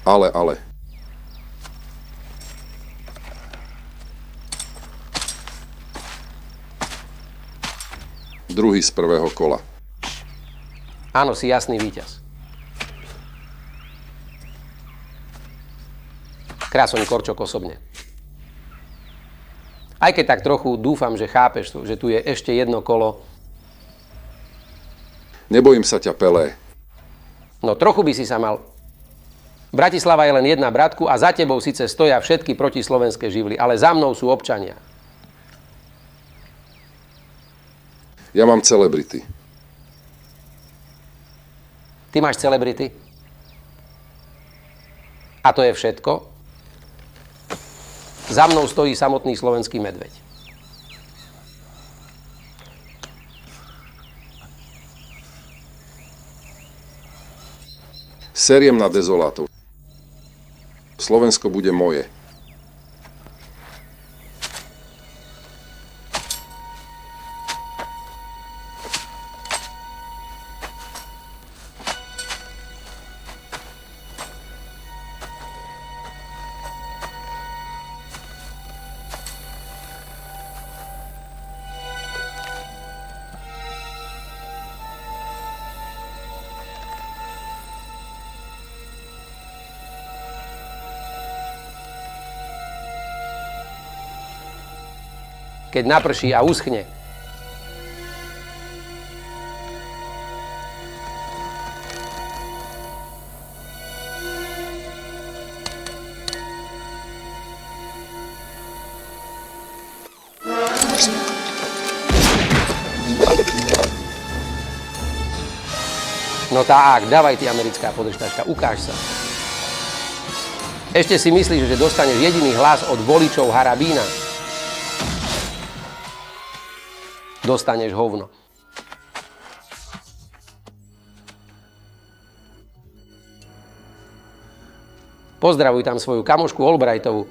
Ale. Druhý z prvého kola. Áno, si jasný víťaz. Krásoň Korčok osobne. Aj keď tak trochu dúfam, že chápeš, že tu je ešte jedno kolo. Nebojím sa ťa, Pelé. No trochu by si sa mal. Bratislava je len jedna, bratku, a za tebou síce stoja všetky protislovenské živly, ale za mnou sú občania. Ja mám celebrity. Ty máš celebrity? A to je všetko? Za mnou stojí samotný slovenský medveď. Seriem na dezolátov. Slovensko bude moje. Keď naprší a uschne. No tak, dávaj ty, americká podržtačka, ukáž sa. Ešte si myslíš, že dostaneš jediný hlas od voličov Harabína? Dostaneš hovno. Pozdravuj tam svoju kamošku Albrightovú.